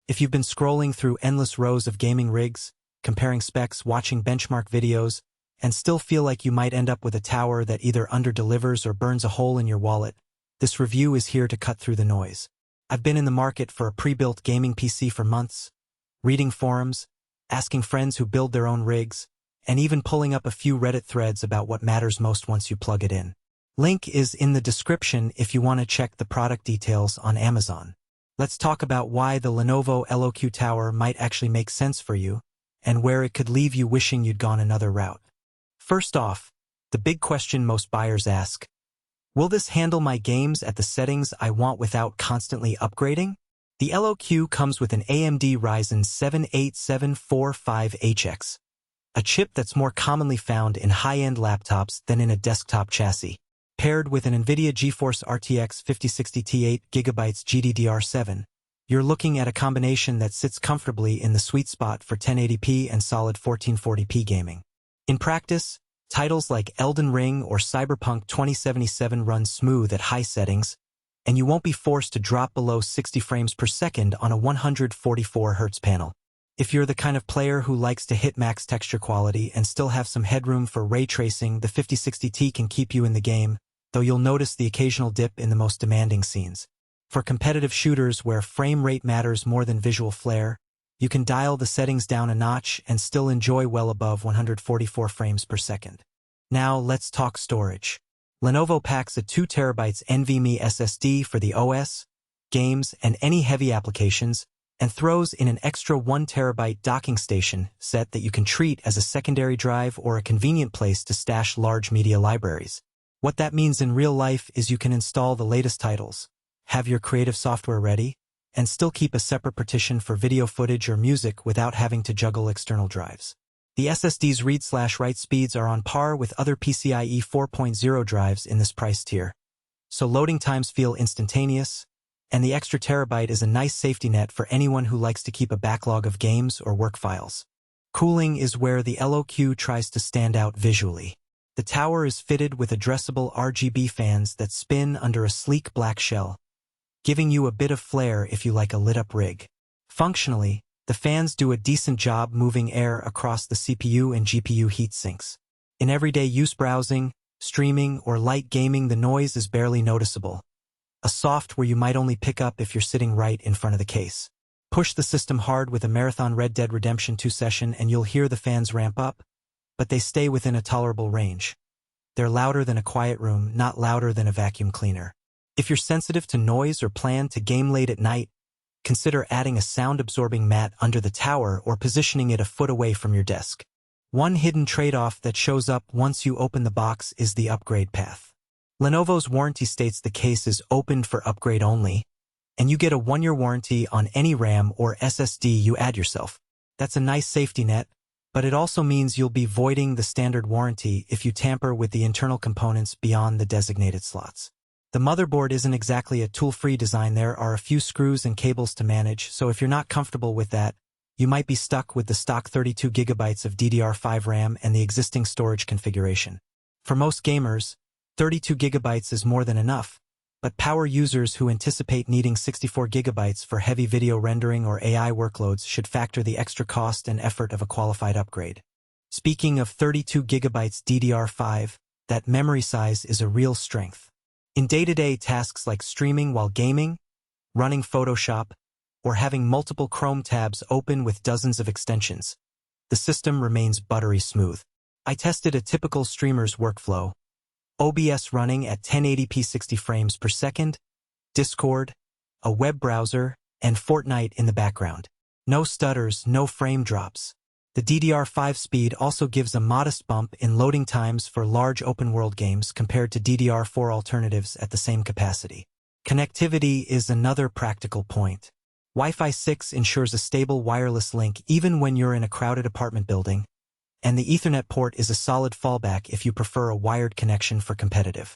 If you've been scrolling through endless rows of gaming rigs, comparing specs, watching benchmark videos, and still feel like you might end up with a tower that either under-delivers or burns a hole in your wallet, this review is here to cut through the noise. I've been in the market for a pre-built gaming PC for months, reading forums, asking friends who build their own rigs, and even pulling up a few Reddit threads about what matters most once you plug it in. Link is in the description if you want to check the product details on Amazon. Let's talk about why the Lenovo LOQ tower might actually make sense for you, and where it could leave you wishing you'd gone another route. First off, the big question most buyers ask, will this handle my games at the settings I want without constantly upgrading? The LOQ comes with an AMD Ryzen 7 8745HX, a chip that's more commonly found in high-end laptops than in a desktop chassis. Paired with an NVIDIA GeForce RTX 5060 Ti 8GB GDDR7, you're looking at a combination that sits comfortably in the sweet spot for 1080p and solid 1440p gaming. In practice, titles like Elden Ring or Cyberpunk 2077 run smooth at high settings, and you won't be forced to drop below 60 frames per second on a 144Hz panel. If you're the kind of player who likes to hit max texture quality and still have some headroom for ray tracing, the 5060 Ti can keep you in the game, though you'll notice the occasional dip in the most demanding scenes. For competitive shooters where frame rate matters more than visual flair, you can dial the settings down a notch and still enjoy well above 144 frames per second. Now let's talk storage. Lenovo packs a 2TB NVMe SSD for the OS, games, and any heavy applications, and throws in an extra 1TB docking station set that you can treat as a secondary drive or a convenient place to stash large media libraries. What that means in real life is you can install the latest titles, have your creative software ready, and still keep a separate partition for video footage or music without having to juggle external drives. The SSD's read/write speeds are on par with other PCIe 4.0 drives in this price tier, so loading times feel instantaneous, and the extra terabyte is a nice safety net for anyone who likes to keep a backlog of games or work files. Cooling is where the LOQ tries to stand out visually. The tower is fitted with addressable ARGB fans that spin under a sleek black shell, giving you a bit of flair if you like a lit-up rig. Functionally, the fans do a decent job moving air across the CPU and GPU heat sinks. In everyday use browsing, streaming, or light gaming, the noise is barely noticeable, a soft where you might only pick up if you're sitting right in front of the case. Push the system hard with a marathon Red Dead Redemption 2 session and you'll hear the fans ramp up, but they stay within a tolerable range. They're louder than a quiet room, not louder than a vacuum cleaner. If you're sensitive to noise or plan to game late at night, consider adding a sound-absorbing mat under the tower or positioning it a foot away from your desk. One hidden trade-off that shows up once you open the box is the upgrade path. Lenovo's warranty states the case is open for upgrade only, and you get a 1-year warranty on any RAM or SSD you add yourself. That's a nice safety net, but it also means you'll be voiding the standard warranty if you tamper with the internal components beyond the designated slots. The motherboard isn't exactly a tool-free design. There are a few screws and cables to manage, so if you're not comfortable with that, you might be stuck with the stock 32GB of DDR5 RAM and the existing storage configuration. For most gamers, 32GB is more than enough, but power users who anticipate needing 64GB for heavy video rendering or AI workloads should factor the extra cost and effort of a qualified upgrade. Speaking of 32GB DDR5, that memory size is a real strength. In day-to-day tasks like streaming while gaming, running Photoshop, or having multiple Chrome tabs open with dozens of extensions, the system remains buttery smooth. I tested a typical streamer's workflow: OBS running at 1080p 60 frames per second, Discord, a web browser, and Fortnite in the background. No stutters, no frame drops. The DDR5 speed also gives a modest bump in loading times for large open-world games compared to DDR4 alternatives at the same capacity. Connectivity is another practical point. Wi-Fi 6 ensures a stable wireless link even when you're in a crowded apartment building, and the Ethernet port is a solid fallback if you prefer a wired connection for competitive